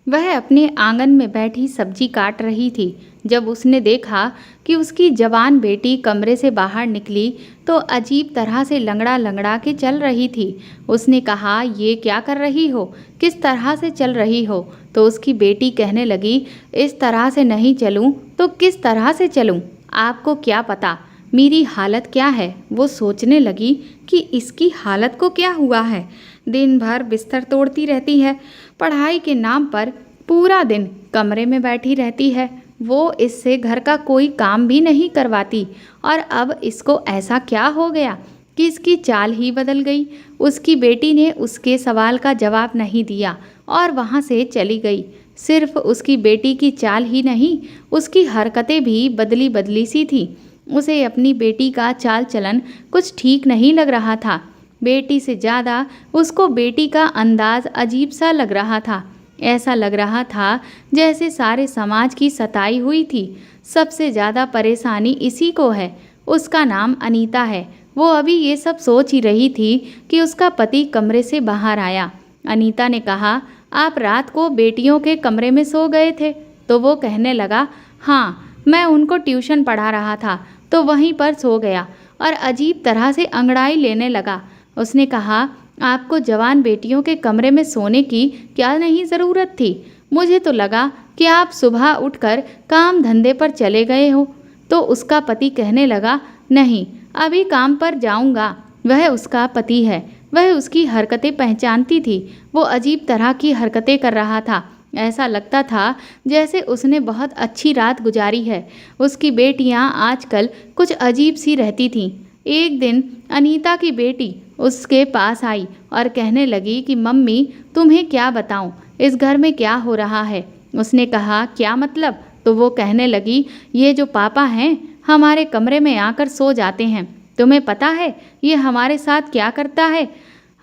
वह अपने आंगन में बैठी सब्जी काट रही थी। जब उसने देखा कि उसकी जवान बेटी कमरे से बाहर निकली तो अजीब तरह से लंगड़ा लंगड़ा के चल रही थी। उसने कहा, ये क्या कर रही हो, किस तरह से चल रही हो? तो उसकी बेटी कहने लगी, इस तरह से नहीं चलूं तो किस तरह से चलूं? आपको क्या पता मेरी हालत क्या है? वो सोचने लगी कि इसकी हालत को क्या हुआ है। दिन भर बिस्तर तोड़ती रहती है, पढ़ाई के नाम पर पूरा दिन कमरे में बैठी रहती है। वो इससे घर का कोई काम भी नहीं करवाती और अब इसको ऐसा क्या हो गया कि इसकी चाल ही बदल गई। उसकी बेटी ने उसके सवाल का जवाब नहीं दिया और वहाँ से चली गई। सिर्फ उसकी बेटी की चाल ही नहीं, उसकी हरकतें भी बदली बदली सी थी। उसे अपनी बेटी का चाल चलन कुछ ठीक नहीं लग रहा था। बेटी से ज़्यादा उसको बेटी का अंदाज अजीब सा लग रहा था। ऐसा लग रहा था जैसे सारे समाज की सताई हुई थी। सबसे ज़्यादा परेशानी इसी को है। उसका नाम अनीता है। वो अभी ये सब सोच ही रही थी कि उसका पति कमरे से बाहर आया। अनीता ने कहा, आप रात को बेटियों के कमरे में सो गए थे? तो वो कहने लगा, हाँ, मैं उनको ट्यूशन पढ़ा रहा था तो वहीं पर सो गया, और अजीब तरह से अंगड़ाई लेने लगा। उसने कहा, आपको जवान बेटियों के कमरे में सोने की क्या नहीं ज़रूरत थी? मुझे तो लगा कि आप सुबह उठकर काम धंधे पर चले गए हो। तो उसका पति कहने लगा, नहीं, अभी काम पर जाऊंगा। वह उसका पति है। वह उसकी हरकतें पहचानती थी। वो अजीब तरह की हरकतें कर रहा था। ऐसा लगता था जैसे उसने बहुत अच्छी रात गुजारी है। उसकी बेटियां आजकल कुछ अजीब सी रहती थीं। एक दिन अनीता की बेटी उसके पास आई और कहने लगी कि मम्मी, तुम्हें क्या बताऊं, इस घर में क्या हो रहा है? उसने कहा, क्या मतलब? तो वो कहने लगी, ये जो पापा हैं हमारे कमरे में आकर सो जाते हैं। तुम्हें पता है ये हमारे साथ क्या करता है?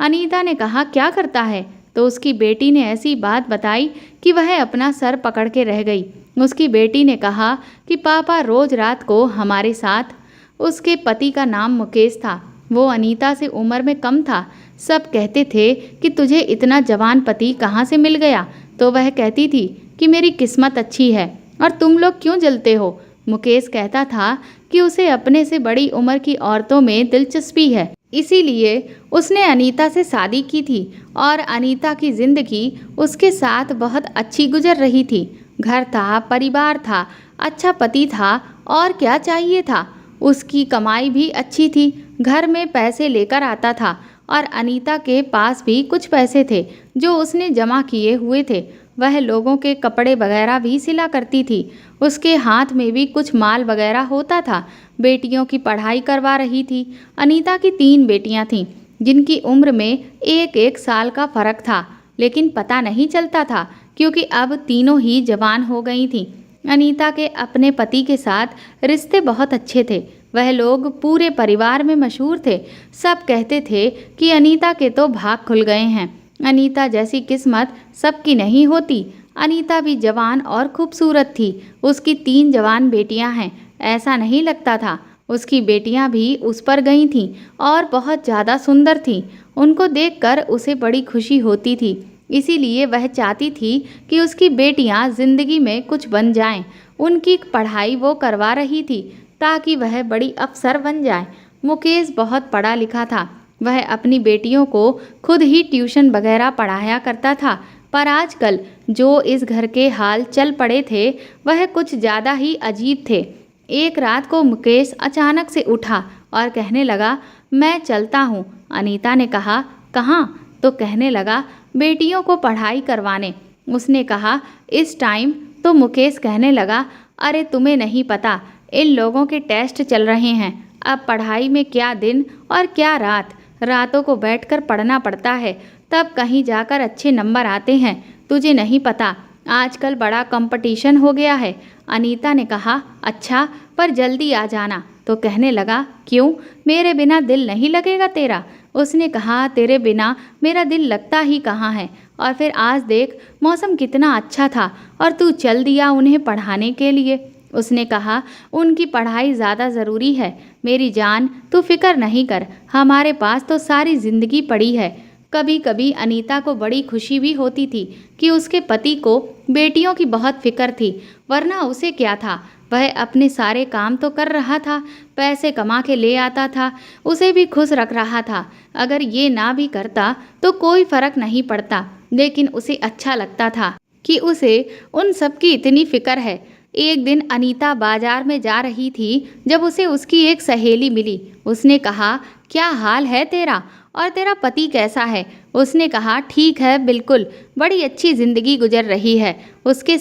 अनीता ने कहा, क्या करता है? तो उसकी बेटी ने ऐसी बात बताई कि वह अपना सर पकड़ के रह गई। उसकी बेटी ने कहा कि पापा रोज रात को हमारे साथ। उसके पति का नाम मुकेश था। वो अनीता से उम्र में कम था। सब कहते थे कि तुझे इतना जवान पति कहाँ से मिल गया? तो वह कहती थी कि मेरी किस्मत अच्छी है। और तुम लोग क्यों जलते हो? मुकेश कहता था कि उसे अपने से बड़ी उम्र की औरतों में दिलचस्पी है, इसीलिए उसने अनीता से शादी की थी और अनीता की जिंदगी उसके साथ बहुत अच्छी गुजर रही थी। घर था, परिवार था, अच्छा पति था, और क्या चाहिए था? उसकी कमाई भी अच्छी थी, घर में पैसे लेकर आता था और अनीता के पास भी कुछ पैसे थे जो उसने जमा किए हुए थे। वह लोगों के कपड़े वगैरह भी सिला करती थी। उसके हाथ में भी कुछ माल वगैरह होता था। बेटियों की पढ़ाई करवा रही थी। अनीता की 3 बेटियां थीं जिनकी उम्र में 1-1 साल का फर्क था, लेकिन पता नहीं चलता था क्योंकि अब तीनों ही जवान हो गई थीं। अनीता के अपने पति के साथ रिश्ते बहुत अच्छे थे। वह लोग पूरे परिवार में मशहूर थे। सब कहते थे कि अनीता के तो भाग खुल गए हैं। अनीता जैसी किस्मत सबकी नहीं होती। अनीता भी जवान और खूबसूरत थी। उसकी 3 जवान बेटियां हैं। ऐसा नहीं लगता था। उसकी बेटियां भी उस पर गई थीं और बहुत ज़्यादा सुंदर थीं। उनको देखकर उसे बड़ी खुशी होती थी। इसीलिए वह चाहती थी कि उसकी बेटियां जिंदगी में कुछ बन जाएं। उनकी पढ़ाई वो करवा रही थी ताकि वह बड़ी अफसर बन जाए। मुकेश बहुत पढ़ा लिखा था। वह अपनी बेटियों को खुद ही ट्यूशन वगैरह पढ़ाया करता था। पर आजकल जो इस घर के हाल चल पड़े थे वह कुछ ज़्यादा ही अजीब थे। एक रात को मुकेश अचानक से उठा और कहने लगा, मैं चलता हूँ। अनीता ने कहा, कहाँ? तो कहने लगा, बेटियों को पढ़ाई करवाने। उसने कहा, इस टाइम? तो मुकेश कहने लगा, अरे तुम्हें नहीं पता, इन लोगों के टेस्ट चल रहे हैं। अब पढ़ाई में क्या दिन और क्या रात, रातों को बैठकर पढ़ना पड़ता है, तब कहीं जाकर अच्छे नंबर आते हैं। तुझे नहीं पता, आजकल बड़ा कंपटीशन हो गया है। अनीता ने कहा, अच्छा, पर जल्दी आ जाना। तो कहने लगा, क्यों? मेरे बिना दिल नहीं लगेगा तेरा? उसने कहा, तेरे बिना मेरा दिल लगता ही कहाँ है। और फिर आज देख, मौसम कितना अच्छा था और तू चल दिया उन्हें पढ़ाने के लिए। उसने कहा, उनकी पढ़ाई ज़्यादा ज़रूरी है। मेरी जान, तू फिक्र नहीं कर, हमारे पास तो सारी ज़िंदगी पड़ी है। कभी कभी अनीता को बड़ी खुशी भी होती थी कि उसके पति को बेटियों की बहुत फिक्र थी, वरना उसे क्या था, वह अपने सारे काम तो कर रहा था, पैसे कमा के ले आता था, उसे भी खुश रख रहा था। अगर ये ना भी करता तो कोई फर्क नहीं पड़ता, लेकिन उसे अच्छा लगता था कि उसे उन सब की इतनी फिक्र है। एक दिन अनीता बाजार में जा रही थी जब उसे उसकी एक सहेली मिली। उसने कहा, क्या हाल है तेरा, और तेरा पति कैसा है? उसने कहा, ठीक है, बिल्कुल, बड़ी अच्छी जिंदगी गुजर रही है उसके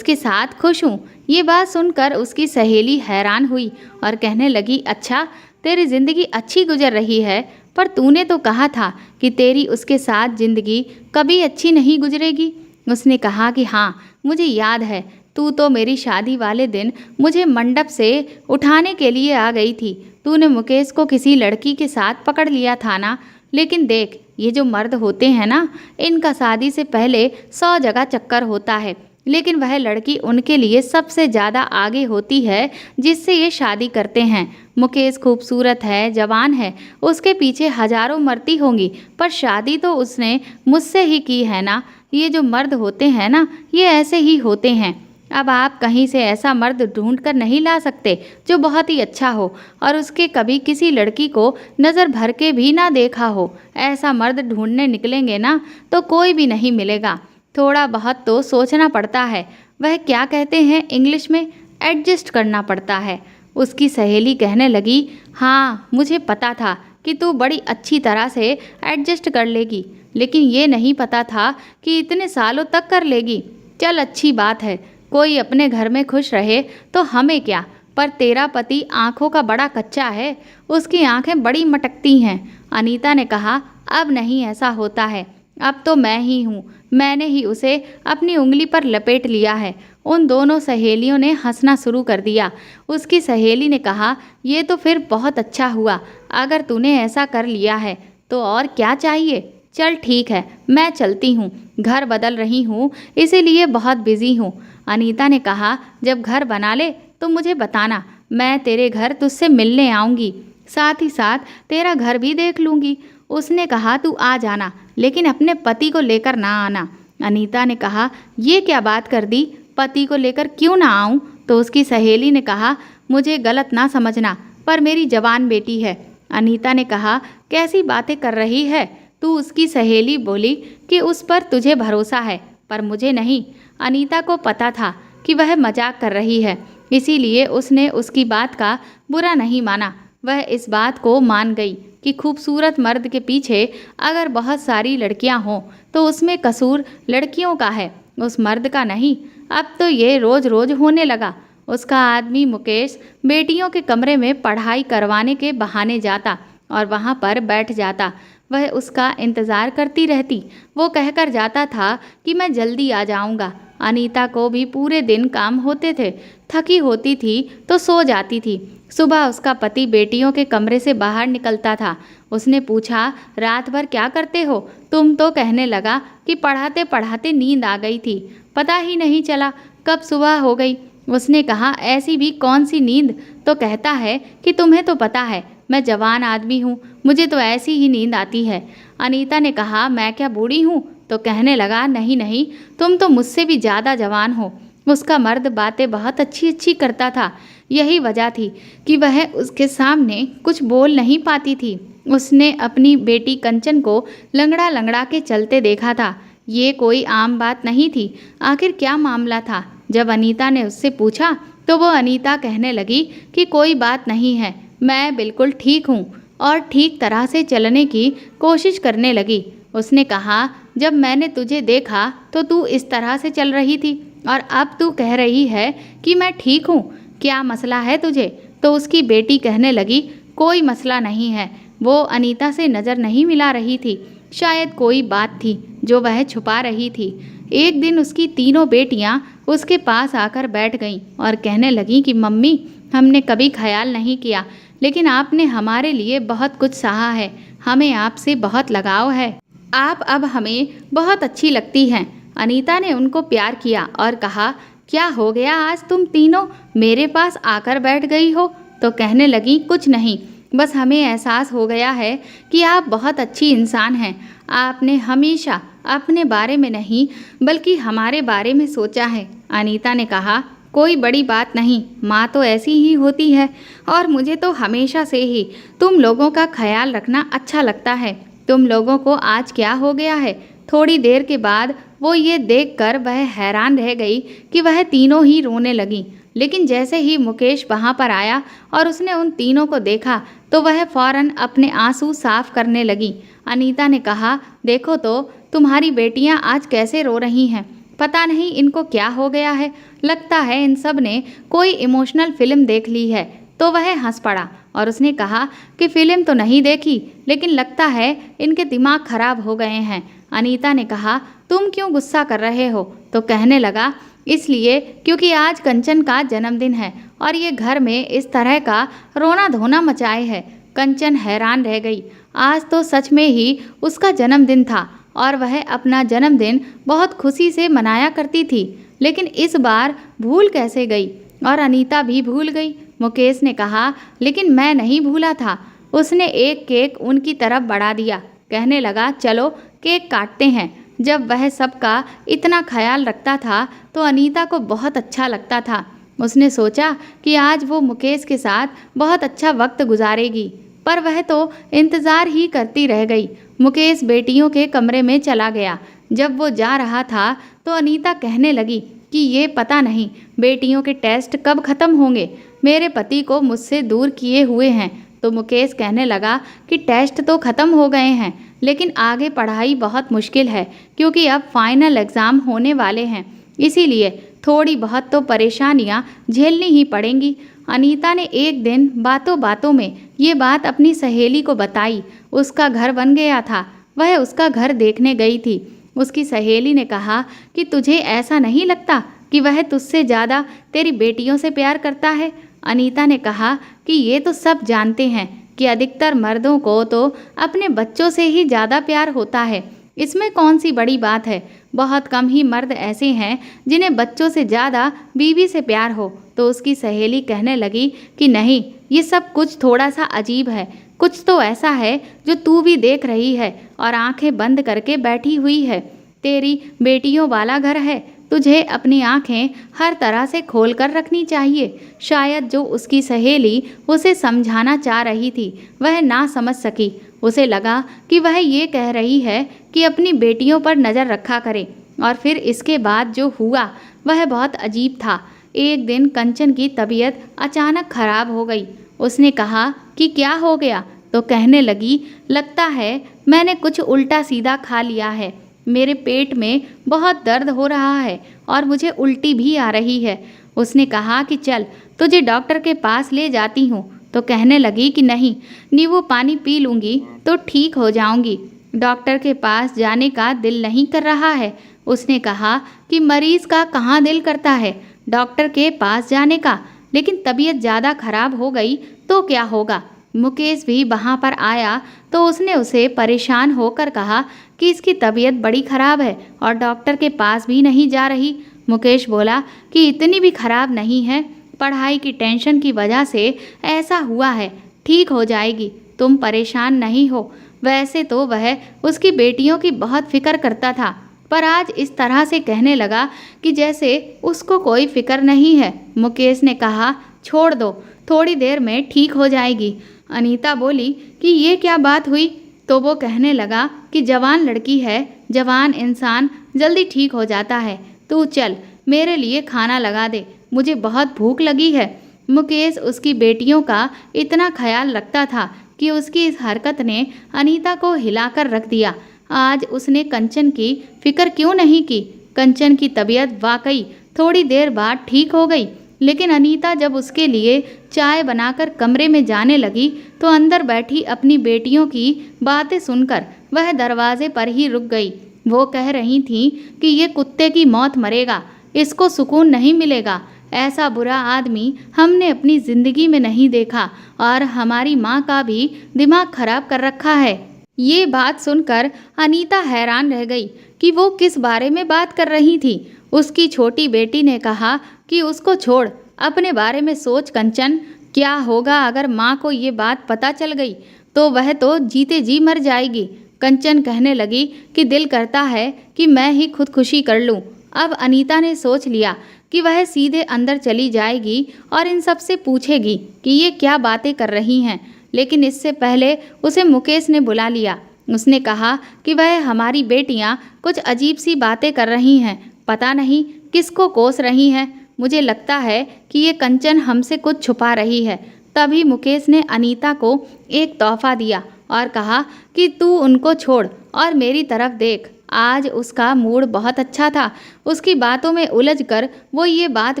साथ खुश हूँ। ये बात सुनकर उसकी सहेली हैरान हुई और कहने लगी, अच्छा, तेरी जिंदगी अच्छी गुजर रही है, पर तूने तो कहा था कि तेरी उसके साथ जिंदगी कभी अच्छी नहीं गुजरेगी। उसने कहा कि हाँ, मुझे याद है, तू तो मेरी शादी वाले दिन मुझे मंडप से उठाने के लिए आ गई थी। तूने मुकेश को किसी लड़की के साथ पकड़ लिया था ना। लेकिन देख, ये जो मर्द होते हैं ना, इनका शादी से पहले 100 जगह चक्कर होता है, लेकिन वह लड़की उनके लिए सबसे ज़्यादा आगे होती है जिससे ये शादी करते हैं। मुकेश खूबसूरत है, जवान है, उसके पीछे हजारों मरती होंगी, पर शादी तो उसने मुझसे ही की है ना। ये जो मर्द होते हैं ना, ये ऐसे ही होते हैं। अब आप कहीं से ऐसा मर्द ढूंढ कर नहीं ला सकते जो बहुत ही अच्छा हो और उसके कभी किसी लड़की को नज़र भर के भी ना देखा हो। ऐसा मर्द ढूंढने निकलेंगे ना तो कोई भी नहीं मिलेगा। थोड़ा बहुत तो सोचना पड़ता है, वह क्या कहते हैं इंग्लिश में, एडजस्ट करना पड़ता है। उसकी सहेली कहने लगी, हाँ, मुझे पता था कि तू बड़ी अच्छी तरह से एडजस्ट कर लेगी, लेकिन ये नहीं पता था कि इतने सालों तक कर लेगी। चल, अच्छी बात है, कोई अपने घर में खुश रहे तो हमें क्या, पर तेरा पति आंखों का बड़ा कच्चा है, उसकी आंखें बड़ी मटकती हैं। अनीता ने कहा, अब नहीं ऐसा होता है, अब तो मैं ही हूँ, मैंने ही उसे अपनी उंगली पर लपेट लिया है। उन दोनों सहेलियों ने हंसना शुरू कर दिया। उसकी सहेली ने कहा, ये तो फिर बहुत अच्छा हुआ, अगर तूने ऐसा कर लिया है तो और क्या चाहिए। चल ठीक है, मैं चलती हूँ, घर बदल रही हूँ, इसीलिए बहुत बिजी हूँ। अनीता ने कहा, जब घर बना ले तो मुझे बताना, मैं तेरे घर तुझसे मिलने आऊँगी, साथ ही साथ तेरा घर भी देख लूँगी। उसने कहा, तू आ जाना, लेकिन अपने पति को लेकर ना आना। अनीता ने कहा, ये क्या बात कर दी, पति को लेकर क्यों ना आऊँ? तो उसकी सहेली ने कहा, मुझे गलत ना समझना, पर मेरी जवान बेटी है। अनीता ने कहा, कैसी बातें कर रही है तू? उसकी सहेली बोली कि उस पर तुझे भरोसा है, पर मुझे नहीं। अनीता को पता था कि वह मजाक कर रही है, इसीलिए उसने उसकी बात का बुरा नहीं माना। वह इस बात को मान गई कि खूबसूरत मर्द के पीछे अगर बहुत सारी लड़कियां हों तो उसमें कसूर लड़कियों का है, उस मर्द का नहीं। अब तो ये रोज रोज होने लगा। उसका आदमी मुकेश बेटियों के कमरे में पढ़ाई करवाने के बहाने जाता और वहाँ पर बैठ जाता। वह उसका इंतज़ार करती रहती। वो कहकर जाता था कि मैं जल्दी आ जाऊँगा। अनीता को भी पूरे दिन काम होते थे, थकी होती थी तो सो जाती थी। सुबह उसका पति बेटियों के कमरे से बाहर निकलता था। उसने पूछा, रात भर क्या करते हो तुम? तो कहने लगा कि पढ़ाते पढ़ाते नींद आ गई थी, पता ही नहीं चला कब सुबह हो गई। उसने कहा, ऐसी भी कौन सी नींद? तो कहता है कि तुम्हें तो पता है मैं जवान आदमी हूँ, मुझे तो ऐसी ही नींद आती है। अनीता ने कहा, मैं क्या बूढ़ी हूँ? तो कहने लगा, नहीं नहीं, तुम तो मुझसे भी ज़्यादा जवान हो। उसका मर्द बातें बहुत अच्छी अच्छी करता था, यही वजह थी कि वह उसके सामने कुछ बोल नहीं पाती थी। उसने अपनी बेटी कंचन को लंगड़ा लंगड़ा के चलते देखा था। ये कोई आम बात नहीं थी। आखिर क्या मामला था? जब अनीता ने उससे पूछा तो वो अनीता कहने लगी कि कोई बात नहीं है, मैं बिल्कुल ठीक हूँ, और ठीक तरह से चलने की कोशिश करने लगी। उसने कहा, जब मैंने तुझे देखा तो तू इस तरह से चल रही थी और अब तू कह रही है कि मैं ठीक हूँ, क्या मसला है तुझे? तो उसकी बेटी कहने लगी, कोई मसला नहीं है। वो अनीता से नज़र नहीं मिला रही थी, शायद कोई बात थी जो वह छुपा रही थी। एक दिन उसकी तीनों बेटियां उसके पास आकर बैठ गईं और कहने लगीं कि मम्मी, हमने कभी ख्याल नहीं किया, लेकिन आपने हमारे लिए बहुत कुछ सहा है, हमें आपसे बहुत लगाव है, आप अब हमें बहुत अच्छी लगती हैं। अनीता ने उनको प्यार किया और कहा, क्या हो गया आज तुम तीनों मेरे पास आकर बैठ गई हो? तो कहने लगी, कुछ नहीं, बस हमें एहसास हो गया है कि आप बहुत अच्छी इंसान हैं, आपने हमेशा अपने बारे में नहीं बल्कि हमारे बारे में सोचा है। अनीता ने कहा, कोई बड़ी बात नहीं, माँ तो ऐसी ही होती है और मुझे तो हमेशा से ही तुम लोगों का ख्याल रखना अच्छा लगता है। तुम लोगों को आज क्या हो गया है? थोड़ी देर के बाद वो ये देखकर वह हैरान रह गई कि वह तीनों ही रोने लगी। लेकिन जैसे ही मुकेश वहाँ पर आया और उसने उन तीनों को देखा तो वह फौरन अपने आंसू साफ करने लगी। अनीता ने कहा, देखो तो तुम्हारी बेटियाँ आज कैसे रो रही हैं। पता नहीं इनको क्या हो गया है। लगता है इन सब ने कोई इमोशनल फिल्म देख ली है। तो वह हंस पड़ा और उसने कहा कि फिल्म तो नहीं देखी, लेकिन लगता है इनके दिमाग खराब हो गए हैं। अनीता ने कहा, तुम क्यों गुस्सा कर रहे हो? तो कहने लगा, इसलिए क्योंकि आज कंचन का जन्मदिन है और ये घर में इस तरह का रोना धोना मचाए है। कंचन हैरान रह गई। आज तो सच में ही उसका जन्मदिन था और वह अपना जन्मदिन बहुत खुशी से मनाया करती थी, लेकिन इस बार भूल कैसे गई? और अनीता भी भूल गई। मुकेश ने कहा, लेकिन मैं नहीं भूला था। उसने एक केक उनकी तरफ बढ़ा दिया। कहने लगा, चलो केक काटते हैं। जब वह सबका इतना ख्याल रखता था तो अनीता को बहुत अच्छा लगता था। उसने सोचा कि आज वो मुकेश के साथ बहुत अच्छा वक्त गुजारेगी, पर वह तो इंतज़ार ही करती रह गई। मुकेश बेटियों के कमरे में चला गया। जब वो जा रहा था तो अनीता कहने लगी कि ये पता नहीं बेटियों के टेस्ट कब ख़त्म होंगे। मेरे पति को मुझसे दूर किए हुए हैं। तो मुकेश कहने लगा कि टेस्ट तो ख़त्म हो गए हैं, लेकिन आगे पढ़ाई बहुत मुश्किल है क्योंकि अब फाइनल एग्ज़ाम होने वाले हैं, इसीलिए थोड़ी बहुत तो परेशानियां झेलनी ही पड़ेंगी। अनीता ने एक दिन बातों बातों में ये बात अपनी सहेली को बताई। उसका घर बन गया था। वह उसका घर देखने गई थी। उसकी सहेली ने कहा कि तुझे ऐसा नहीं लगता कि वह तुझसे ज़्यादा तेरी बेटियों से प्यार करता है? अनीता ने कहा कि ये तो सब जानते हैं कि अधिकतर मर्दों को तो अपने बच्चों से ही ज़्यादा प्यार होता है। इसमें कौन सी बड़ी बात है? बहुत कम ही मर्द ऐसे हैं जिन्हें बच्चों से ज़्यादा बीवी से प्यार हो। तो उसकी सहेली कहने लगी कि नहीं, ये सब कुछ थोड़ा सा अजीब है। कुछ तो ऐसा है जो तू भी देख रही है और आंखें बंद करके बैठी हुई है। तेरी बेटियों वाला घर है। तुझे अपनी आंखें हर तरह से खोल कर रखनी चाहिए। शायद जो उसकी सहेली उसे समझाना चाह रही थी वह ना समझ सकी। उसे लगा कि वह ये कह रही है कि अपनी बेटियों पर नज़र रखा करे, और फिर इसके बाद जो हुआ वह बहुत अजीब था। एक दिन कंचन की तबीयत अचानक खराब हो गई। उसने कहा कि क्या हो गया? तो कहने लगी, लगता है मैंने कुछ उल्टा सीधा खा लिया है। मेरे पेट में बहुत दर्द हो रहा है और मुझे उल्टी भी आ रही है। उसने कहा कि चल तुझे डॉक्टर के पास ले जाती हूँ। तो कहने लगी कि नहीं, नींबू पानी पी लूँगी तो ठीक हो जाऊँगी। डॉक्टर के पास जाने का दिल नहीं कर रहा है। उसने कहा कि मरीज़ का कहाँ दिल करता है डॉक्टर के पास जाने का, लेकिन तबीयत ज़्यादा खराब हो गई तो क्या होगा? मुकेश भी वहाँ पर आया तो उसने उसे परेशान होकर कहा कि इसकी तबीयत बड़ी ख़राब है और डॉक्टर के पास भी नहीं जा रही। मुकेश बोला कि इतनी भी ख़राब नहीं है, पढ़ाई की टेंशन की वजह से ऐसा हुआ है, ठीक हो जाएगी, तुम परेशान नहीं हो। वैसे तो वह उसकी बेटियों की बहुत फिक्र करता था, पर आज इस तरह से कहने लगा कि जैसे उसको कोई फिक्र नहीं है। मुकेश ने कहा, छोड़ दो, थोड़ी देर में ठीक हो जाएगी। अनीता बोली कि ये क्या बात हुई? तो वो कहने लगा कि जवान लड़की है, जवान इंसान जल्दी ठीक हो जाता है। तू चल मेरे लिए खाना लगा दे, मुझे बहुत भूख लगी है। मुकेश उसकी बेटियों का इतना ख्याल रखता था कि उसकी इस हरकत ने अनीता को हिलाकर रख दिया। आज उसने कंचन की फिक्र क्यों नहीं की? कंचन की तबीयत वाकई थोड़ी देर बाद ठीक हो गई, लेकिन अनीता जब उसके लिए चाय बनाकर कमरे में जाने लगी तो अंदर बैठी अपनी बेटियों की बातें सुनकर वह दरवाजे पर ही रुक गई। वो कह रही थीं कि ये कुत्ते की मौत मरेगा, इसको सुकून नहीं मिलेगा, ऐसा बुरा आदमी हमने अपनी ज़िंदगी में नहीं देखा और हमारी माँ का भी दिमाग खराब कर रखा है। ये बात सुनकर अनीता हैरान रह गई कि वो किस बारे में बात कर रही थी। उसकी छोटी बेटी ने कहा कि उसको छोड़, अपने बारे में सोच कंचन, क्या होगा अगर माँ को ये बात पता चल गई तो वह तो जीते जी मर जाएगी। कंचन कहने लगी कि दिल करता है कि मैं ही खुदकुशी कर लूं। अब अनीता ने सोच लिया कि वह सीधे अंदर चली जाएगी और इन सब से पूछेगी कि ये क्या बातें कर रही हैं। लेकिन इससे पहले उसे मुकेश ने बुला लिया। उसने कहा कि वह हमारी बेटियां कुछ अजीब सी बातें कर रही हैं, पता नहीं किसको कोस रही हैं। मुझे लगता है कि ये कंचन हमसे कुछ छुपा रही है। तभी मुकेश ने अनीता को एक तोहफा दिया और कहा कि तू उनको छोड़ और मेरी तरफ देख। आज उसका मूड बहुत अच्छा था। उसकी बातों में उलझकर वो ये बात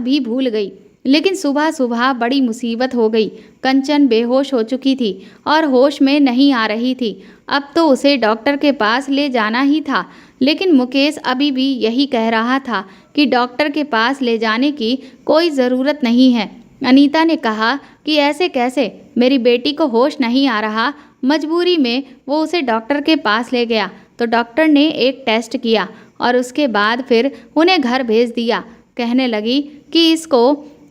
भी भूल गई। लेकिन सुबह सुबह बड़ी मुसीबत हो गई। कंचन बेहोश हो चुकी थी और होश में नहीं आ रही थी। अब तो उसे डॉक्टर के पास ले जाना ही था, लेकिन मुकेश अभी भी यही कह रहा था कि डॉक्टर के पास ले जाने की कोई ज़रूरत नहीं है। अनीता ने कहा कि ऐसे कैसे, मेरी बेटी को होश नहीं आ रहा। मजबूरी में वो उसे डॉक्टर के पास ले गया तो डॉक्टर ने एक टेस्ट किया और उसके बाद फिर उन्हें घर भेज दिया। कहने लगी कि इसको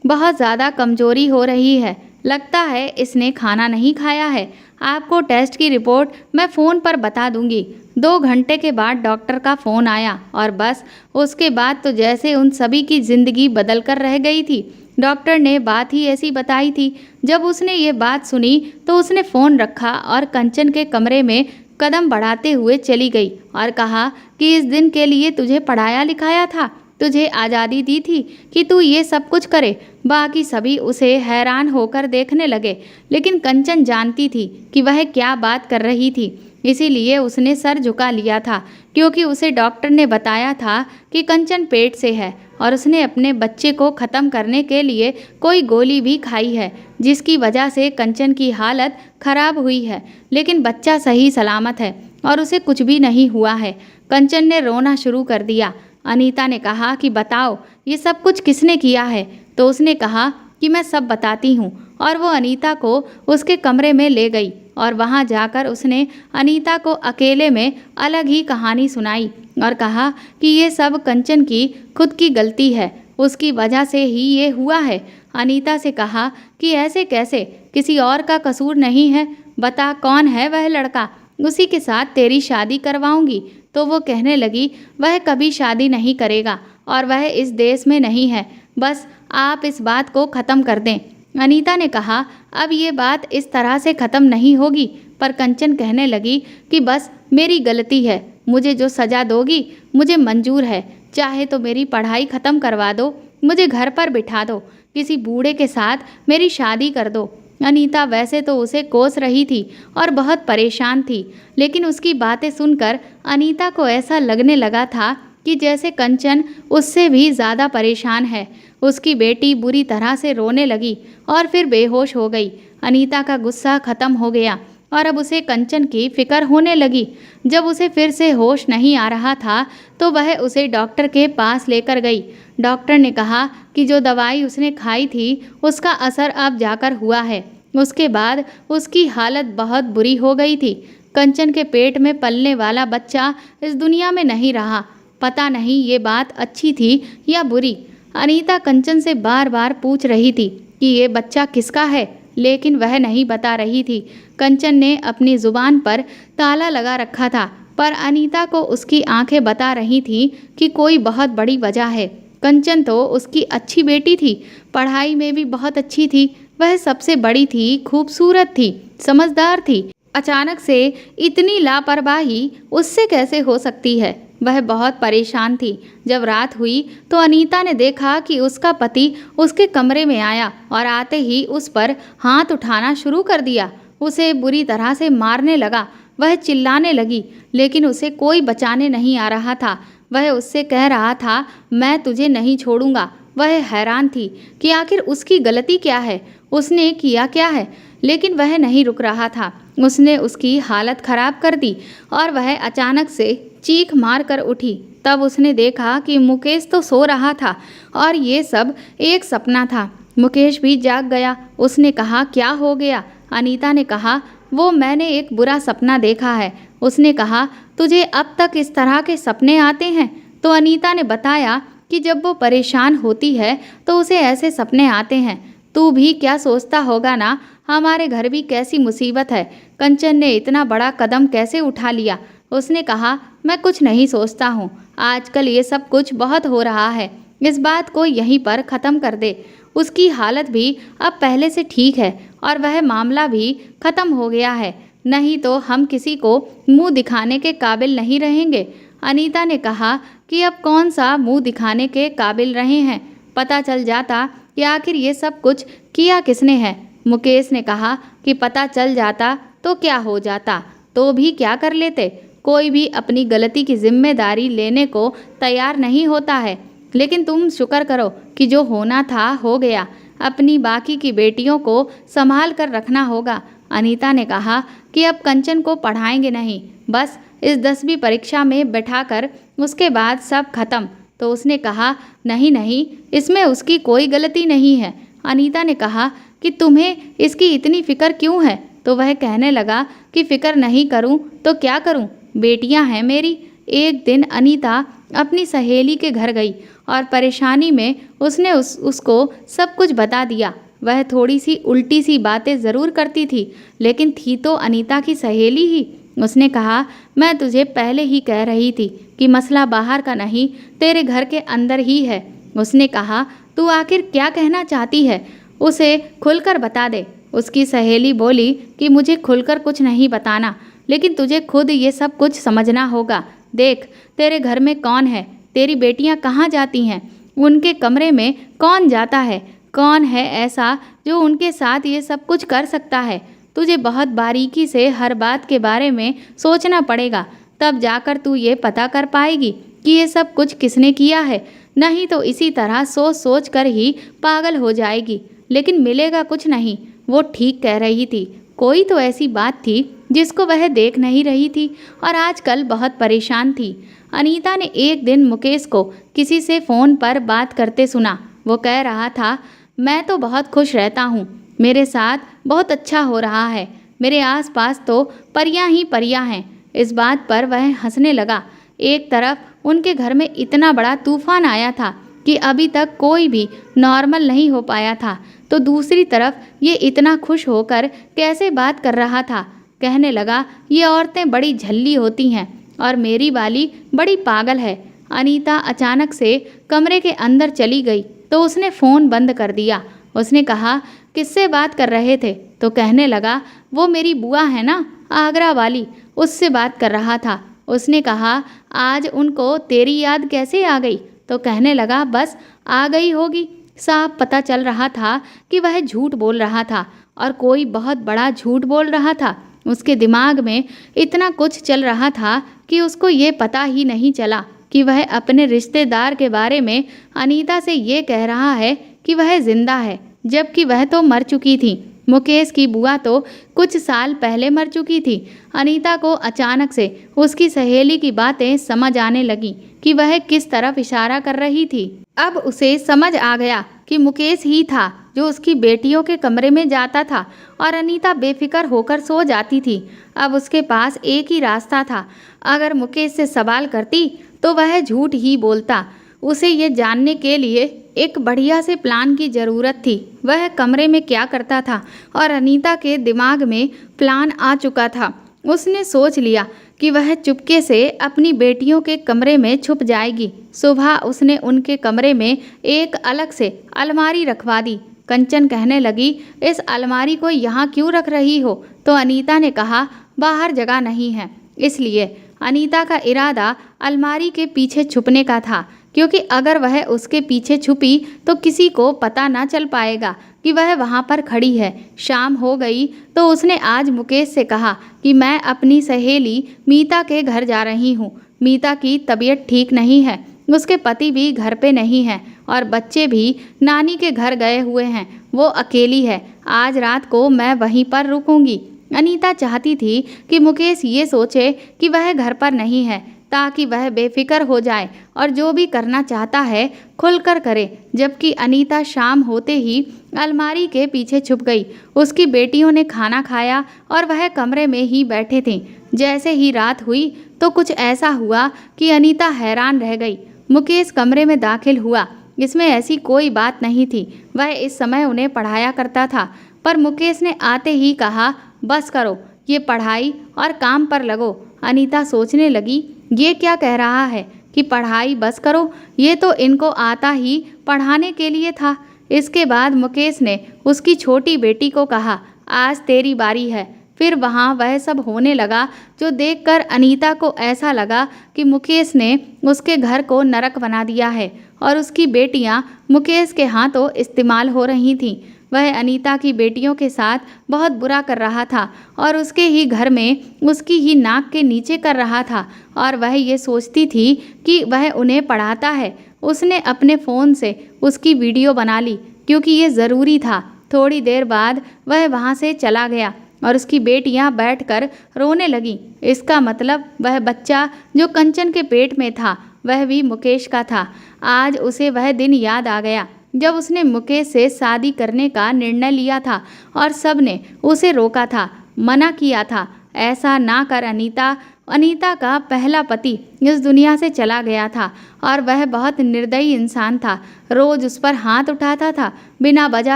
बहुत ज़्यादा कमजोरी हो रही है, लगता है इसने खाना नहीं खाया है। आपको टेस्ट की रिपोर्ट मैं फ़ोन पर बता दूंगी। 2 घंटे के बाद डॉक्टर का फ़ोन आया और बस उसके बाद तो जैसे उन सभी की ज़िंदगी बदल कर रह गई थी। डॉक्टर ने बात ही ऐसी बताई थी। जब उसने ये बात सुनी तो उसने फ़ोन रखा और कंचन के कमरे में कदम बढ़ाते हुए चली गई और कहा कि इस दिन के लिए तुझे पढ़ाया लिखाया था, तुझे आज़ादी दी थी कि तू ये सब कुछ करे। बाकी सभी उसे हैरान होकर देखने लगे, लेकिन कंचन जानती थी कि वह क्या बात कर रही थी, इसीलिए उसने सर झुका लिया था, क्योंकि उसे डॉक्टर ने बताया था कि कंचन पेट से है और उसने अपने बच्चे को ख़त्म करने के लिए कोई गोली भी खाई है, जिसकी वजह से कंचन की हालत खराब हुई है। लेकिन बच्चा सही सलामत है और उसे कुछ भी नहीं हुआ है। कंचन ने रोना शुरू कर दिया। अनीता ने कहा कि बताओ ये सब कुछ किसने किया है। तो उसने कहा कि मैं सब बताती हूँ, और वो अनीता को उसके कमरे में ले गई और वहाँ जाकर उसने अनीता को अकेले में अलग ही कहानी सुनाई और कहा कि ये सब कंचन की खुद की गलती है, उसकी वजह से ही ये हुआ है। अनीता से कहा कि ऐसे कैसे, किसी और का कसूर नहीं है, बता कौन है वह लड़का, उसी के साथ तेरी शादी करवाऊंगी। तो वो कहने लगी वह कभी शादी नहीं करेगा और वह इस देश में नहीं है, बस आप इस बात को ख़त्म कर दें। अनीता ने कहा अब ये बात इस तरह से ख़त्म नहीं होगी, पर कंचन कहने लगी कि बस मेरी गलती है, मुझे जो सज़ा दोगी मुझे मंजूर है, चाहे तो मेरी पढ़ाई ख़त्म करवा दो, मुझे घर पर बिठा दो, किसी बूढ़े के साथ मेरी शादी कर दो। अनीता वैसे तो उसे कोस रही थी और बहुत परेशान थी, लेकिन उसकी बातें सुनकर अनीता को ऐसा लगने लगा था कि जैसे कंचन उससे भी ज़्यादा परेशान है। उसकी बेटी बुरी तरह से रोने लगी और फिर बेहोश हो गई। अनीता का गुस्सा ख़त्म हो गया और अब उसे कंचन की फ़िक्र होने लगी। जब उसे फिर से होश नहीं आ रहा था तो वह उसे डॉक्टर के पास लेकर गई। डॉक्टर ने कहा कि जो दवाई उसने खाई थी उसका असर अब जाकर हुआ है। उसके बाद उसकी हालत बहुत बुरी हो गई थी। कंचन के पेट में पलने वाला बच्चा इस दुनिया में नहीं रहा। पता नहीं ये बात अच्छी थी या बुरी। अनीता कंचन से बार बार पूछ रही थी कि ये बच्चा किसका है, लेकिन वह नहीं बता रही थी। कंचन ने अपनी ज़ुबान पर ताला लगा रखा था, पर अनीता को उसकी आंखें बता रही थीं कि कोई बहुत बड़ी वजह है। कंचन तो उसकी अच्छी बेटी थी, पढ़ाई में भी बहुत अच्छी थी, वह सबसे बड़ी थी, खूबसूरत थी, समझदार थी। अचानक से इतनी लापरवाही उससे कैसे हो सकती है। वह बहुत परेशान थी। जब रात हुई तो अनीता ने देखा कि उसका पति उसके कमरे में आया और आते ही उस पर हाथ उठाना शुरू कर दिया। उसे बुरी तरह से मारने लगा। वह चिल्लाने लगी, लेकिन उसे कोई बचाने नहीं आ रहा था। वह उससे कह रहा था मैं तुझे नहीं छोड़ूंगा। वह हैरान थी कि आखिर उसकी गलती क्या है, उसने किया क्या है, लेकिन वह नहीं रुक रहा था। उसने उसकी हालत खराब कर दी और वह अचानक से चीख मार कर उठी। तब उसने देखा कि मुकेश तो सो रहा था और ये सब एक सपना था। मुकेश भी जाग गया। उसने कहा क्या हो गया? अनीता ने कहा वो मैंने एक बुरा सपना देखा है। उसने कहा तुझे अब तक इस तरह के सपने आते हैं? तो अनीता ने बताया कि जब वो परेशान होती है तो उसे ऐसे सपने आते हैं। तू भी क्या सोचता होगा ना, हमारे घर भी कैसी मुसीबत है, कंचन ने इतना बड़ा कदम कैसे उठा लिया। उसने कहा, मैं कुछ नहीं सोचता हूँ। आजकल ये सब कुछ बहुत हो रहा है, इस बात को यहीं पर ख़त्म कर दे। उसकी हालत भी अब पहले से ठीक है और वह मामला भी ख़त्म हो गया है, नहीं तो हम किसी को मुंह दिखाने के काबिल नहीं रहेंगे। अनीता ने कहा कि अब कौन सा मुंह दिखाने के काबिल रहे हैं, पता चल जाता कि आखिर ये सब कुछ किया किसने है। मुकेश ने कहा कि पता चल जाता तो क्या हो जाता, तो भी क्या कर लेते। कोई भी अपनी गलती की जिम्मेदारी लेने को तैयार नहीं होता है, लेकिन तुम शुक्र करो कि जो होना था हो गया। अपनी बाकी की बेटियों को संभाल कर रखना होगा। अनीता ने कहा कि अब कंचन को पढ़ाएंगे नहीं, बस इस 10वीं परीक्षा में बैठाकर उसके बाद सब खत्म। तो उसने कहा, नहीं नहीं, इसमें उसकी कोई गलती नहीं है। अनीता ने कहा कि तुम्हें इसकी इतनी फिक्र क्यों है। तो वह कहने लगा कि फिक्र नहीं करूं तो क्या करूं, बेटियां हैं मेरी। एक दिन अनीता अपनी सहेली के घर गई और परेशानी में उसने उसको सब कुछ बता दिया। वह थोड़ी सी उल्टी सी बातें ज़रूर करती थी, लेकिन थी तो अनीता की सहेली ही। उसने कहा, मैं तुझे पहले ही कह रही थी कि मसला बाहर का नहीं, तेरे घर के अंदर ही है। उसने कहा, तू आखिर क्या कहना चाहती है, उसे खुलकर बता दे। उसकी सहेली बोली कि मुझे खुलकर कुछ नहीं बताना, लेकिन तुझे खुद ये सब कुछ समझना होगा। देख, तेरे घर में कौन है, तेरी बेटियां कहाँ जाती हैं, उनके कमरे में कौन जाता है, कौन है ऐसा जो उनके साथ ये सब कुछ कर सकता है। तुझे बहुत बारीकी से हर बात के बारे में सोचना पड़ेगा, तब जाकर तू ये पता कर पाएगी कि ये सब कुछ किसने किया है। नहीं तो इसी तरह सोच सोच कर ही पागल हो जाएगी, लेकिन मिलेगा कुछ नहीं। वो ठीक कह रही थी, कोई तो ऐसी बात थी जिसको वह देख नहीं रही थी और आजकल बहुत परेशान थी। अनीता ने एक दिन मुकेश को किसी से फ़ोन पर बात करते सुना। वो कह रहा था, मैं तो बहुत खुश रहता हूँ, मेरे साथ बहुत अच्छा हो रहा है, मेरे आसपास तो परियां ही परियां हैं। इस बात पर वह हंसने लगा। एक तरफ उनके घर में इतना बड़ा तूफान आया था कि अभी तक कोई भी नॉर्मल नहीं हो पाया था, तो दूसरी तरफ ये इतना खुश होकर कैसे बात कर रहा था। कहने लगा, ये औरतें बड़ी झल्ली होती हैं और मेरी वाली बड़ी पागल है। अनीता अचानक से कमरे के अंदर चली गई तो उसने फ़ोन बंद कर दिया। उसने कहा, किससे बात कर रहे थे। तो कहने लगा, वो मेरी बुआ है ना, आगरा वाली, उससे बात कर रहा था। उसने कहा, आज उनको तेरी याद कैसे आ गई। तो कहने लगा, बस आ गई होगी। साफ पता चल रहा था कि वह झूठ बोल रहा था और कोई बहुत बड़ा झूठ बोल रहा था। उसके दिमाग में इतना कुछ चल रहा था कि उसको ये पता ही नहीं चला कि वह अपने रिश्तेदार के बारे में अनीता से ये कह रहा है कि वह जिंदा है, जबकि वह तो मर चुकी थी। मुकेश की बुआ तो कुछ साल पहले मर चुकी थी। अनीता को अचानक से उसकी सहेली की बातें समझ आने लगी कि वह किस तरफ इशारा कर रही थी। अब उसे समझ आ गया कि मुकेश ही था जो उसकी बेटियों के कमरे में जाता था और अनीता बेफिक्र होकर सो जाती थी। अब उसके पास एक ही रास्ता था, अगर मुकेश से सवाल करती तो वह झूठ ही बोलता। उसे ये जानने के लिए एक बढ़िया से प्लान की ज़रूरत थी। वह कमरे में क्या करता था और अनीता के दिमाग में प्लान आ चुका था। उसने सोच लिया कि वह चुपके से अपनी बेटियों के कमरे में छुप जाएगी। सुबह उसने उनके कमरे में एक अलग से अलमारी रखवा दी। कंचन कहने लगी, इस अलमारी को यहाँ क्यों रख रही हो। तो अनीता ने कहा, बाहर जगह नहीं है इसलिए। अनीता का इरादा अलमारी के पीछे छुपने का था, क्योंकि अगर वह उसके पीछे छुपी तो किसी को पता ना चल पाएगा कि वह वहाँ पर खड़ी है। शाम हो गई तो उसने आज मुकेश से कहा कि मैं अपनी सहेली मीता के घर जा रही हूँ। मीता की तबीयत ठीक नहीं है, उसके पति भी घर पे नहीं है और बच्चे भी नानी के घर गए हुए हैं, वो अकेली है। आज रात को मैं वहीं पर रुकूंगी। अनीता चाहती थी कि मुकेश ये सोचे कि वह घर पर नहीं है, ताकि वह बेफिक्र हो जाए और जो भी करना चाहता है खुलकर करे। जबकि अनीता शाम होते ही अलमारी के पीछे छुप गई। उसकी बेटियों ने खाना खाया और वह कमरे में ही बैठे थे। जैसे ही रात हुई तो कुछ ऐसा हुआ कि अनीता हैरान रह गई। मुकेश कमरे में दाखिल हुआ। इसमें ऐसी कोई बात नहीं थी, वह इस समय उन्हें पढ़ाया करता था। पर मुकेश ने आते ही कहा, बस करो, ये पढ़ाई और काम पर लगो। अनीता सोचने लगी, ये क्या कह रहा है कि पढ़ाई बस करो, ये तो इनको आता ही पढ़ाने के लिए था। इसके बाद मुकेश ने उसकी छोटी बेटी को कहा, आज तेरी बारी है। फिर वहाँ वह सब होने लगा जो देखकर अनीता को ऐसा लगा कि मुकेश ने उसके घर को नरक बना दिया है और उसकी बेटियाँ मुकेश के हाथों इस्तेमाल हो रही थीं। वह अनीता की बेटियों के साथ बहुत बुरा कर रहा था और उसके ही घर में उसकी ही नाक के नीचे कर रहा था और वह ये सोचती थी कि वह उन्हें पढ़ाता है। उसने अपने फ़ोन से उसकी वीडियो बना ली क्योंकि ये ज़रूरी था। थोड़ी देर बाद वह वहाँ से चला गया और उसकी बेटियां बैठकर रोने लगीं। इसका मतलब वह बच्चा जो कंचन के पेट में था वह भी मुकेश का था। आज उसे वह दिन याद आ गया जब उसने मुकेश से शादी करने का निर्णय लिया था और सब ने उसे रोका था, मना किया था। ऐसा ना कर अनीता। अनीता का पहला पति इस दुनिया से चला गया था और वह बहुत निर्दयी इंसान था। रोज उस पर हाथ उठाता था, बिना वजह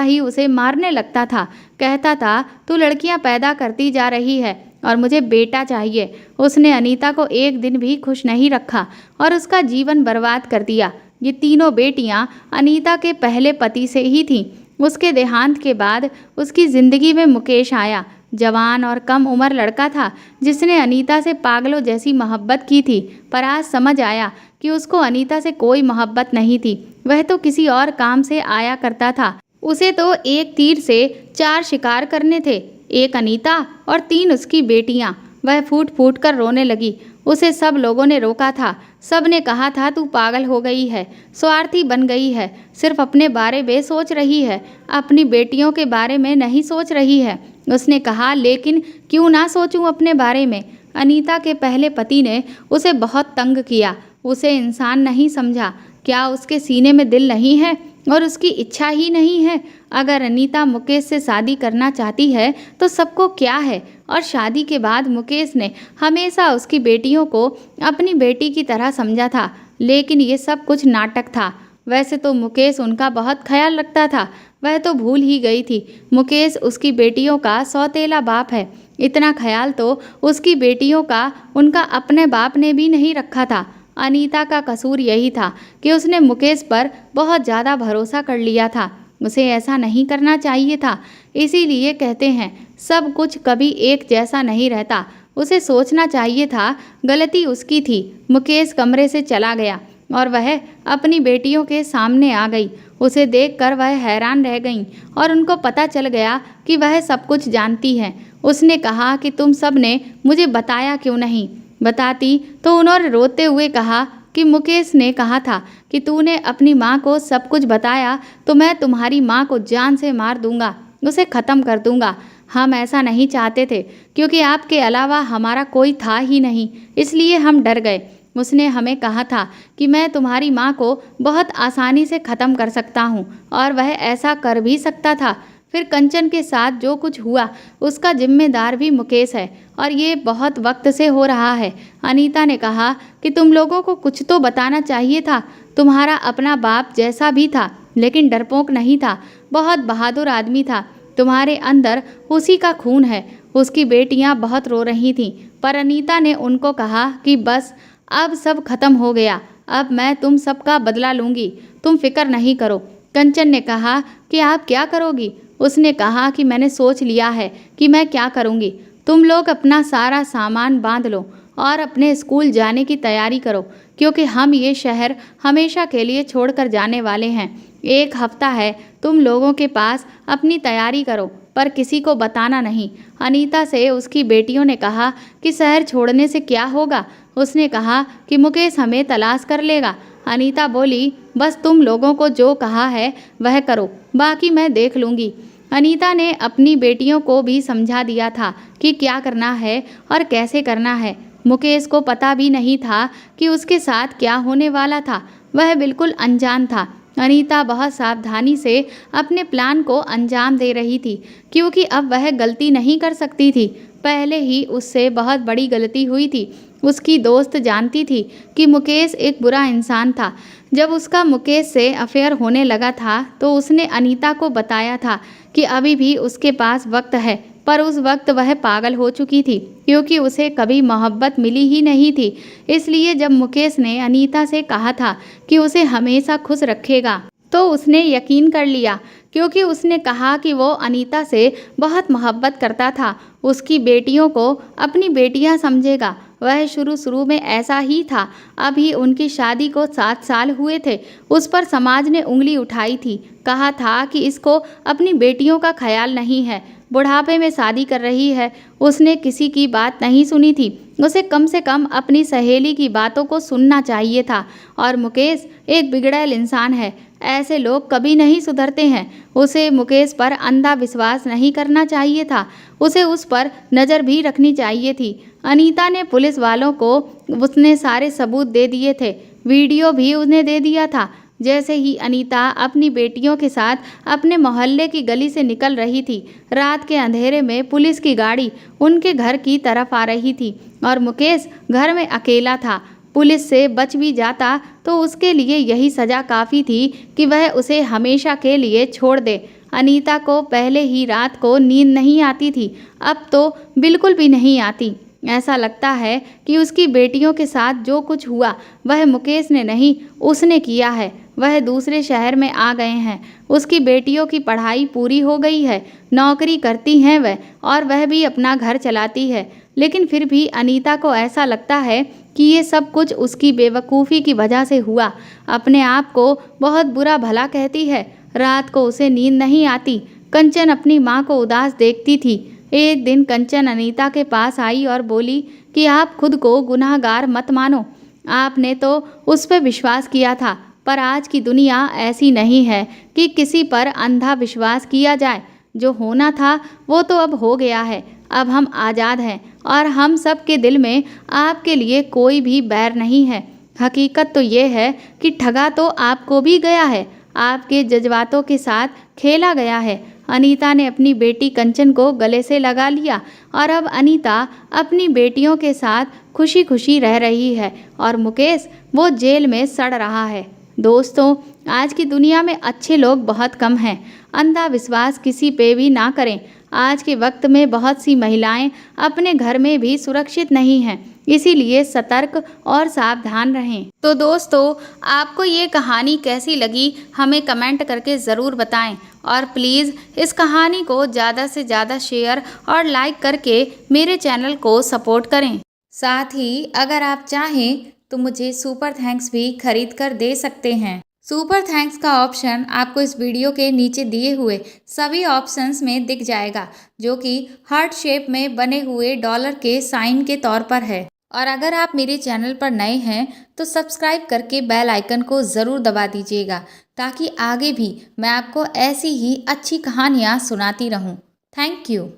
ही उसे मारने लगता था। कहता था, तू लड़कियां पैदा करती जा रही है और मुझे बेटा चाहिए। उसने अनीता को एक दिन भी खुश नहीं रखा और उसका जीवन बर्बाद कर दिया। ये तीनों बेटियां अनीता के पहले पति से ही थीं। उसके देहांत के बाद उसकी ज़िंदगी में मुकेश आया। जवान और कम उम्र लड़का था जिसने अनीता से पागलों जैसी मोहब्बत की थी, पर आज समझ आया कि उसको अनीता से कोई मोहब्बत नहीं थी। वह तो किसी और काम से आया करता था। उसे तो एक तीर से 4 शिकार करने थे, एक अनीता और 3 उसकी बेटियां। वह फूट फूट कर रोने लगी। उसे सब लोगों ने रोका था। सब ने कहा था, तू पागल हो गई है, स्वार्थी बन गई है, सिर्फ अपने बारे में सोच रही है, अपनी बेटियों के बारे में नहीं सोच रही है। उसने कहा, लेकिन क्यों ना सोचूं अपने बारे में। अनीता के पहले पति ने उसे बहुत तंग किया, उसे इंसान नहीं समझा। क्या उसके सीने में दिल नहीं है और उसकी इच्छा ही नहीं है? अगर अनीता मुकेश से शादी करना चाहती है तो सबको क्या है। और शादी के बाद मुकेश ने हमेशा उसकी बेटियों को अपनी बेटी की तरह समझा था, लेकिन ये सब कुछ नाटक था। वैसे तो मुकेश उनका बहुत ख्याल रखता था। वह तो भूल ही गई थी मुकेश उसकी बेटियों का सौतेला बाप है। इतना ख्याल तो उसकी बेटियों का उनका अपने बाप ने भी नहीं रखा था। अनीता का कसूर यही था कि उसने मुकेश पर बहुत ज़्यादा भरोसा कर लिया था। उसे ऐसा नहीं करना चाहिए था। इसीलिए कहते हैं, सब कुछ कभी एक जैसा नहीं रहता। उसे सोचना चाहिए था, गलती उसकी थी। मुकेश कमरे से चला गया और वह अपनी बेटियों के सामने आ गई। उसे देखकर वह हैरान रह गईं और उनको पता चल गया कि वह सब कुछ जानती है। उसने कहा कि तुम सब ने मुझे बताया क्यों नहीं? बताती तो उन्होंने रोते हुए कहा कि मुकेश ने कहा था कि तूने अपनी माँ को सब कुछ बताया तो मैं तुम्हारी माँ को जान से मार दूंगा, उसे ख़त्म कर दूंगा। हम ऐसा नहीं चाहते थे क्योंकि आपके अलावा हमारा कोई था ही नहीं, इसलिए हम डर गए। उसने हमें कहा था कि मैं तुम्हारी माँ को बहुत आसानी से ख़त्म कर सकता हूँ और वह ऐसा कर भी सकता था। फिर कंचन के साथ जो कुछ हुआ उसका जिम्मेदार भी मुकेश है और ये बहुत वक्त से हो रहा है। अनीता ने कहा कि तुम लोगों को कुछ तो बताना चाहिए था। तुम्हारा अपना बाप जैसा भी था, लेकिन डरपोक नहीं था, बहुत बहादुर आदमी था। तुम्हारे अंदर उसी का खून है। उसकी बेटियां बहुत रो रही थीं, पर अनीता ने उनको कहा कि बस अब सब खत्म हो गया, अब मैं तुम सबका बदला लूँगी, तुम फिक्र नहीं करो। कंचन ने कहा कि आप क्या करोगी? उसने कहा कि मैंने सोच लिया है कि मैं क्या करूँगी। तुम लोग अपना सारा सामान बांध लो और अपने स्कूल जाने की तैयारी करो, क्योंकि हम ये शहर हमेशा के लिए छोड़कर जाने वाले हैं। 1 हफ्ता है तुम लोगों के पास, अपनी तैयारी करो, पर किसी को बताना नहीं। अनीता से उसकी बेटियों ने कहा कि शहर छोड़ने से क्या होगा? उसने कहा कि मुकेश हमें तलाश कर लेगा। अनीता बोली, बस तुम लोगों को जो कहा है वह करो, बाकी मैं देख लूँगी। अनीता ने अपनी बेटियों को भी समझा दिया था कि क्या करना है और कैसे करना है। मुकेश को पता भी नहीं था कि उसके साथ क्या होने वाला था। वह बिल्कुल अनजान था। अनीता बहुत सावधानी से अपने प्लान को अंजाम दे रही थी, क्योंकि अब वह गलती नहीं कर सकती थी। पहले ही उससे बहुत बड़ी गलती हुई थी। उसकी दोस्त जानती थी कि मुकेश एक बुरा इंसान था। जब उसका मुकेश से अफेयर होने लगा था तो उसने अनीता को बताया था कि अभी भी उसके पास वक्त है पर उस वक्त वह पागल हो चुकी थी, क्योंकि उसे कभी मोहब्बत मिली ही नहीं थी। इसलिए जब मुकेश ने अनीता से कहा था कि उसे हमेशा खुश रखेगा, तो उसने यकीन कर लिया, क्योंकि उसने कहा कि वो अनीता से बहुत मोहब्बत करता था, उसकी बेटियों को अपनी बेटियां समझेगा। वह शुरू में ऐसा ही था। अभी उनकी शादी को 7 साल हुए थे। उस पर समाज ने उंगली उठाई थी, कहा था कि इसको अपनी बेटियों का ख्याल नहीं है, बुढ़ापे में शादी कर रही है। उसने किसी की बात नहीं सुनी थी। उसे कम से कम अपनी सहेली की बातों को सुनना चाहिए था। और मुकेश एक बिगड़ैल इंसान है, ऐसे लोग कभी नहीं सुधरते हैं। उसे मुकेश पर अंधा विश्वास नहीं करना चाहिए था, उसे उस पर नज़र भी रखनी चाहिए थी। अनीता ने पुलिस वालों को उसने सारे सबूत दे दिए थे, वीडियो भी उन्हें दे दिया था। जैसे ही अनीता अपनी बेटियों के साथ अपने मोहल्ले की गली से निकल रही थी, रात के अंधेरे में पुलिस की गाड़ी उनके घर की तरफ आ रही थी और मुकेश घर में अकेला था। पुलिस से बच भी जाता तो उसके लिए यही सज़ा काफ़ी थी कि वह उसे हमेशा के लिए छोड़ दे। अनीता को पहले ही रात को नींद नहीं आती थी, अब तो बिल्कुल भी नहीं आती। ऐसा लगता है कि उसकी बेटियों के साथ जो कुछ हुआ वह मुकेश ने नहीं, उसने किया है। वह दूसरे शहर में आ गए हैं, उसकी बेटियों की पढ़ाई पूरी हो गई है, नौकरी करती हैं वह, और वह भी अपना घर चलाती है। लेकिन फिर भी अनीता को ऐसा लगता है कि ये सब कुछ उसकी बेवकूफ़ी की वजह से हुआ। अपने आप को बहुत बुरा भला कहती है। रात को उसे नींद नहीं आती। कंचन अपनी माँ को उदास देखती थी। एक दिन कंचन अनीता के पास आई और बोली कि आप खुद को गुनाहगार मत मानो, आपने तो उस पर विश्वास किया था, पर आज की दुनिया ऐसी नहीं है कि किसी पर अंधा विश्वास किया जाए। जो होना था वो तो अब हो गया है। अब हम आज़ाद हैं और हम सब के दिल में आपके लिए कोई भी बैर नहीं है। हकीकत तो ये है कि ठगा तो आपको भी गया है, आपके जज्बातों के साथ खेला गया है। अनीता ने अपनी बेटी कंचन को गले से लगा लिया और अब अनीता अपनी बेटियों के साथ खुशी खुशी रह रही है और मुकेश वो जेल में सड़ रहा है। दोस्तों, आज की दुनिया में अच्छे लोग बहुत कम हैं। अंधा विश्वास किसी पे भी ना करें। आज के वक्त में बहुत सी महिलाएं अपने घर में भी सुरक्षित नहीं हैं, इसीलिए सतर्क और सावधान रहें। तो दोस्तों, आपको ये कहानी कैसी लगी हमें कमेंट करके ज़रूर बताएं और प्लीज़ इस कहानी को ज़्यादा से ज़्यादा शेयर और लाइक करके मेरे चैनल को सपोर्ट करें। साथ ही अगर आप चाहें तो मुझे सुपर थैंक्स भी खरीद कर दे सकते हैं। सुपर थैंक्स का ऑप्शन आपको इस वीडियो के नीचे दिए हुए सभी ऑप्शंस में दिख जाएगा, जो कि हार्ट शेप में बने हुए डॉलर के साइन के तौर पर है। और अगर आप मेरे चैनल पर नए हैं तो सब्सक्राइब करके बेल आइकन को ज़रूर दबा दीजिएगा, ताकि आगे भी मैं आपको ऐसी ही अच्छी कहानियाँ सुनाती रहूँ। Thank you.